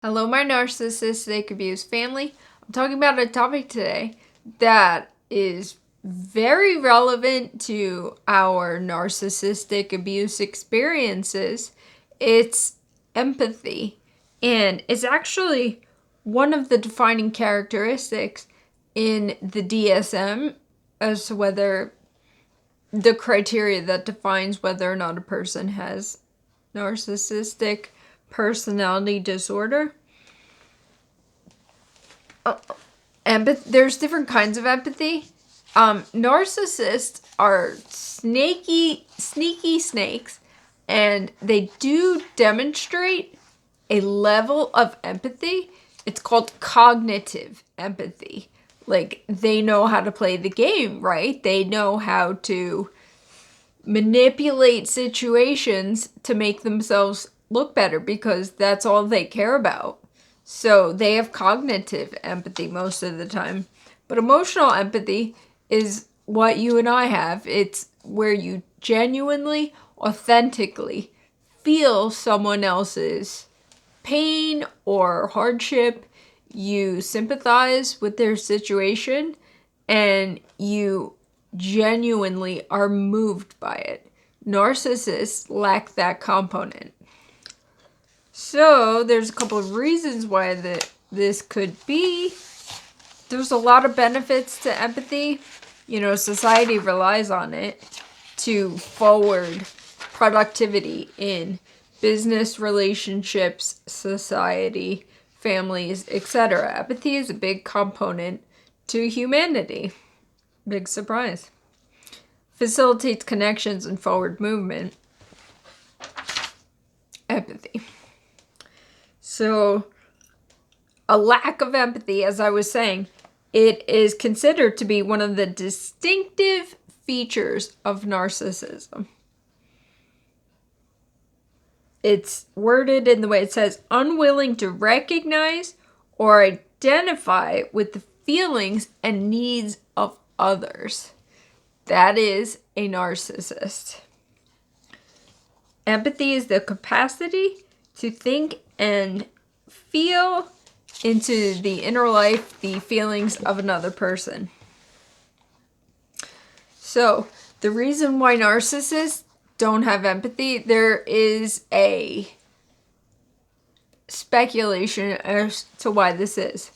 Hello, my narcissistic abuse family. I'm talking about a topic today that is very relevant to our narcissistic abuse experiences. It's empathy, and it's actually one of the defining characteristics in the DSM as to whether the criteria that defines whether or not a person has narcissistic personality disorder. There's different kinds of empathy. Narcissists are sneaky snakes, and they do demonstrate a level of empathy. It's called cognitive empathy. Like, they know how to play the game, right? They know how to manipulate situations to make themselves look better because that's all they care about. So they have cognitive empathy most of the time. But emotional empathy is what you and I have. It's where you genuinely, authentically feel someone else's pain or hardship. You sympathize with their situation and you genuinely are moved by it. Narcissists lack that component. So there's a couple of reasons why this could be. There's a lot of benefits to empathy. Society relies on it to forward productivity in business, relationships, society, families, etc. Empathy is a big component to humanity. Big surprise. Facilitates connections and forward movement. Empathy. So, a lack of empathy, as I was saying, it is considered to be one of the distinctive features of narcissism. It's worded in the way it says, unwilling to recognize or identify with the feelings and needs of others. That is a narcissist. Empathy is the capacity to think and feel into the inner life, the feelings of another person. So, the reason why narcissists don't have empathy, there is a speculation as to why this is.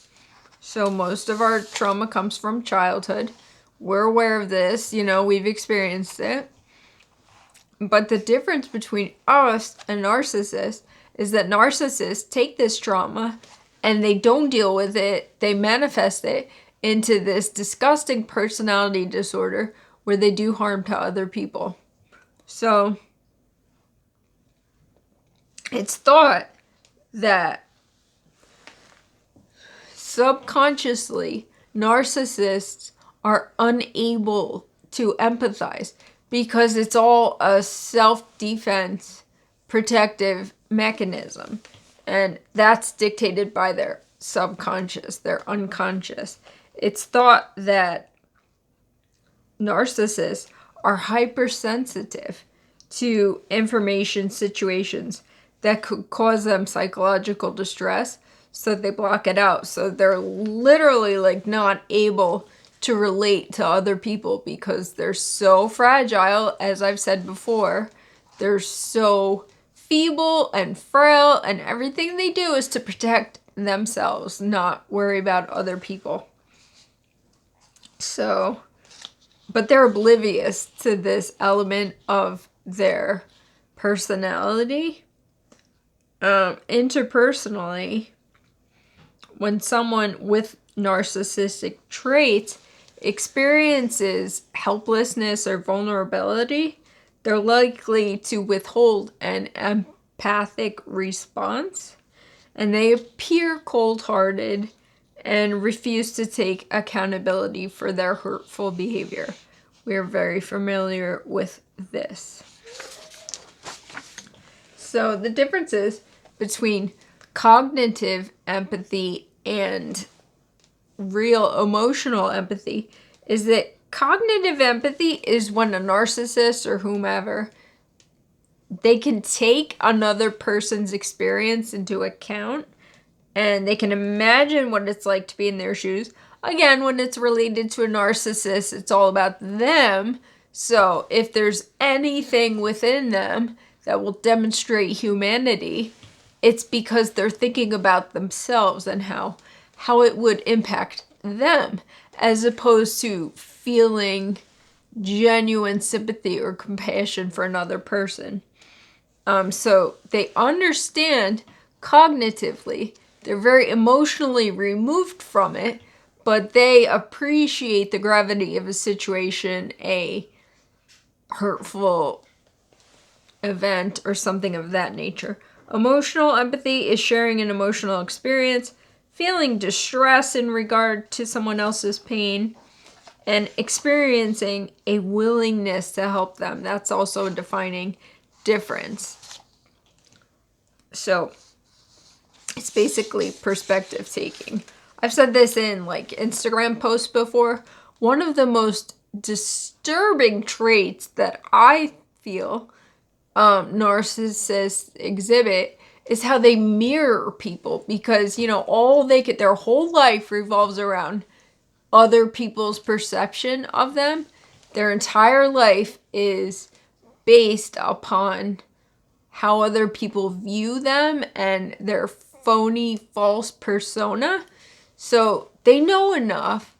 So, most of our trauma comes from childhood. We're aware of this, we've experienced it. But the difference between us and narcissists is that narcissists take this trauma and they don't deal with it. They manifest it into this disgusting personality disorder where they do harm to other people. So it's thought that subconsciously narcissists are unable to empathize because it's all a self-defense protective mechanism. And that's dictated by their subconscious, their unconscious. It's thought that narcissists are hypersensitive to information situations that could cause them psychological distress, so they block it out. So they're literally not able to relate to other people because they're so fragile. As I've said before, they're so feeble and frail, and everything they do is to protect themselves, not worry about other people. So, but they're oblivious to this element of their personality. Interpersonally, when someone with narcissistic traits experiences helplessness or vulnerability, they're likely to withhold an empathic response, and they appear cold-hearted and refuse to take accountability for their hurtful behavior. We are very familiar with this. So the differences between cognitive empathy and real emotional empathy is that cognitive empathy is when a narcissist or whomever, they can take another person's experience into account and they can imagine what it's like to be in their shoes. Again, when it's related to a narcissist, it's all about them. So if there's anything within them that will demonstrate humanity, it's because they're thinking about themselves and how it would impact them, as opposed to feeling genuine sympathy or compassion for another person. So they understand cognitively, they're very emotionally removed from it, but they appreciate the gravity of a situation, a hurtful event, or something of that nature. Emotional empathy is sharing an emotional experience, feeling distress in regard to someone else's pain, and experiencing a willingness to help them. That's also a defining difference. So it's basically perspective taking. I've said this in like Instagram posts before. One of the most disturbing traits that I feel narcissists exhibit is how they mirror people, because all their whole life revolves around other people's perception of them. Their entire life is based upon how other people view them and their phony, false persona. So they know enough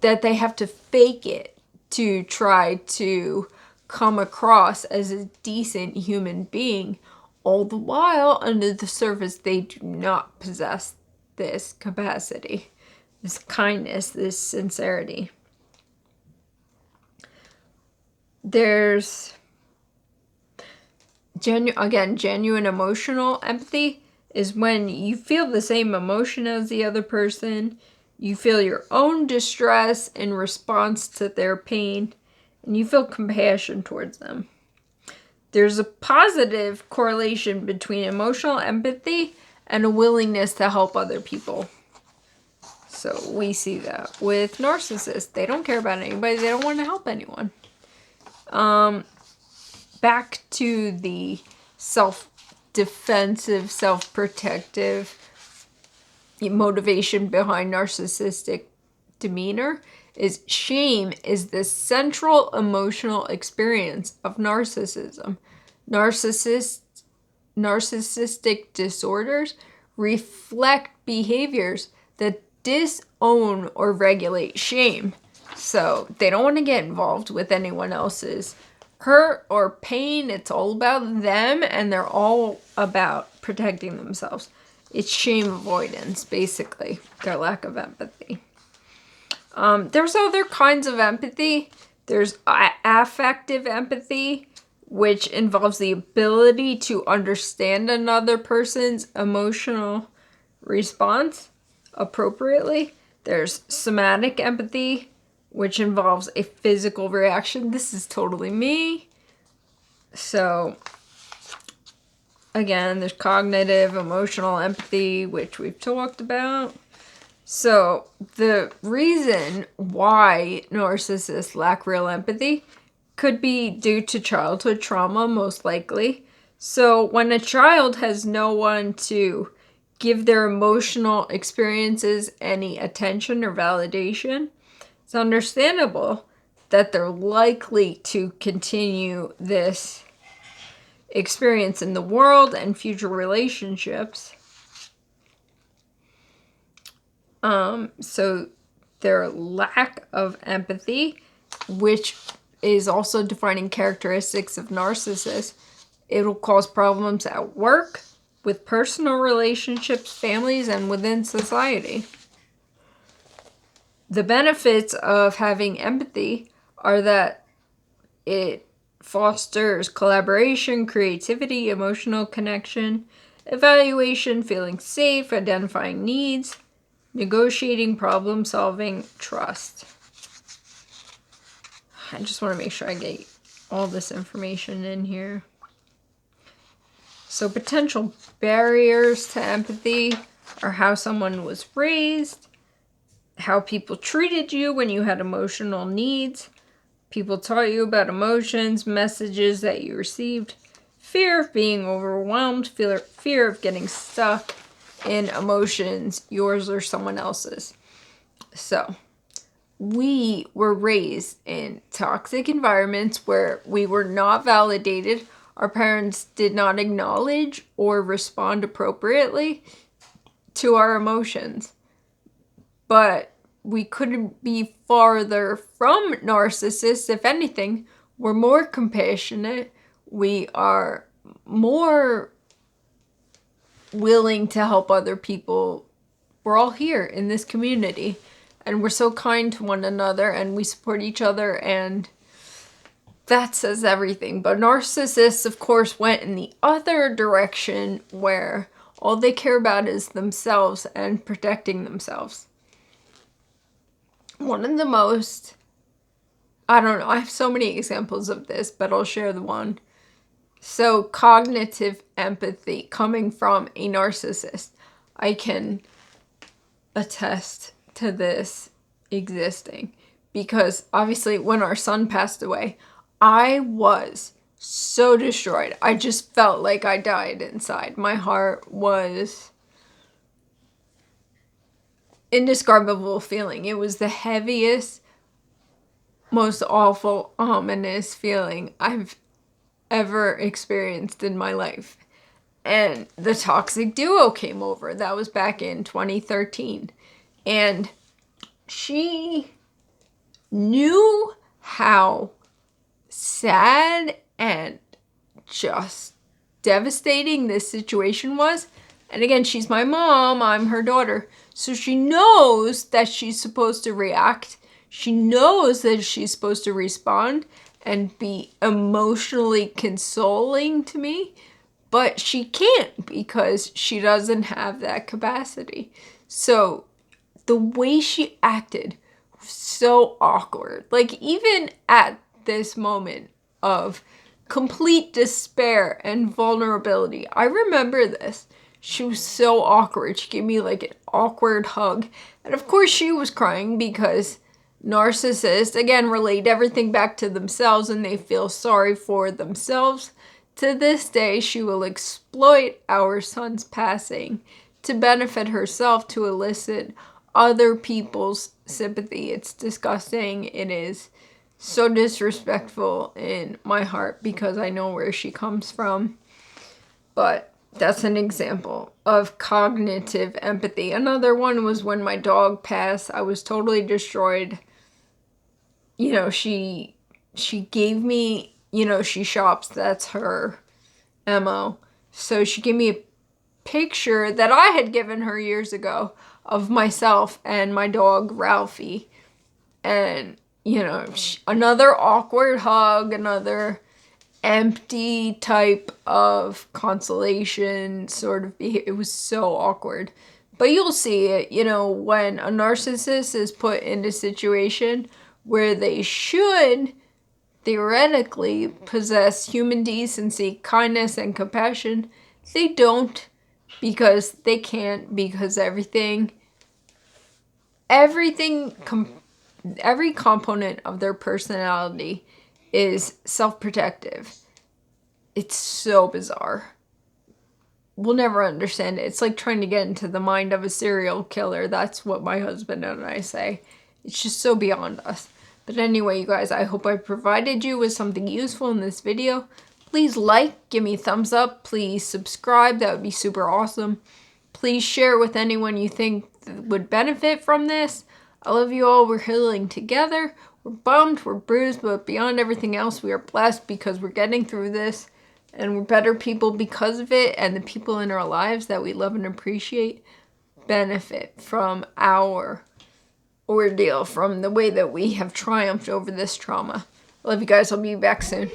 that they have to fake it to try to come across as a decent human being. All the while, under the surface, they do not possess this capacity, this kindness, this sincerity. There's genuine emotional empathy is when you feel the same emotion as the other person. You feel your own distress in response to their pain, and you feel compassion towards them. There's a positive correlation between emotional empathy and a willingness to help other people. So we see that with narcissists. They don't care about anybody. They don't want to help anyone. Back to the self-defensive, self-protective motivation behind narcissistic demeanor is shame is the central emotional experience of narcissism. Narcissistic disorders reflect behaviors that disown or regulate shame. So they don't want to get involved with anyone else's hurt or pain. It's all about them, and they're all about protecting themselves. It's shame avoidance, basically, their lack of empathy. There's other kinds of empathy. There's affective empathy, which involves the ability to understand another person's emotional response appropriately. There's somatic empathy, which involves a physical reaction. This is totally me. So, again, there's cognitive, emotional empathy, which we've talked about. So, the reason why narcissists lack real empathy could be due to childhood trauma, most likely. So, when a child has no one to give their emotional experiences any attention or validation, it's understandable that they're likely to continue this experience in the world and future relationships. So their lack of empathy, which is also defining characteristics of narcissists, it'll cause problems at work, with personal relationships, families, and within society. The benefits of having empathy are that it fosters collaboration, creativity, emotional connection, evaluation, feeling safe, identifying needs, negotiating, problem solving, trust. I just want to make sure I get all this information in here. So potential barriers to empathy are how someone was raised, how people treated you when you had emotional needs, people taught you about emotions, messages that you received, fear of being overwhelmed, fear of getting stuck, in emotions, yours or someone else's. So, we were raised in toxic environments where we were not validated. Our parents did not acknowledge or respond appropriately to our emotions. But we couldn't be farther from narcissists. If anything, we're more compassionate. We are more willing to help other people. We're all here in this community, and we're so kind to one another, and we support each other, and that says everything. But narcissists, of course, went in the other direction where all they care about is themselves and protecting themselves. One of the most, I don't know, I have so many examples of this, but I'll share the one. So, cognitive empathy coming from a narcissist. I can attest to this existing because obviously when our son passed away, I was so destroyed. I just felt like I died inside. My heart was indescribable feeling. It was the heaviest, most awful, ominous feeling I've ever experienced in my life. And the toxic duo came over. That was back in 2013. And she knew how sad and just devastating this situation was. And again, she's my mom, I'm her daughter. So she knows that she's supposed to react. She knows that she's supposed to respond and be emotionally consoling to me. But she can't because she doesn't have that capacity. So the way she acted was so awkward. Like, even at this moment of complete despair and vulnerability, I remember this. She was so awkward. She gave me like an awkward hug. And of course she was crying because narcissists, again, relate everything back to themselves and they feel sorry for themselves. To this day, she will exploit our son's passing to benefit herself, to elicit other people's sympathy. It's disgusting. It is so disrespectful in my heart because I know where she comes from. But that's an example of cognitive empathy. Another one was when my dog passed. I was totally destroyed. You know, she gave me, you know, she shops. That's her MO. So she gave me a picture that I had given her years ago of myself and my dog, Ralphie. And, you know, another awkward hug, another empty type of consolation sort of behavior. It was so awkward. But you'll see it, you know, when a narcissist is put in a situation where they should theoretically possess human decency, kindness, and compassion, they don't because they can't, because every component of their personality is self-protective. It's so bizarre. We'll never understand it. It's like trying to get into the mind of a serial killer. That's what my husband and I say. It's just so beyond us. But anyway, you guys, I hope I provided you with something useful in this video. Please like, give me a thumbs up, please subscribe, that would be super awesome. Please share with anyone you think would benefit from this. I love you all, we're healing together. We're bummed, we're bruised, but beyond everything else, we are blessed because we're getting through this. And we're better people because of it, and the people in our lives that we love and appreciate benefit from our ordeal, from the way that we have triumphed over this trauma. I love you guys. I'll be back soon.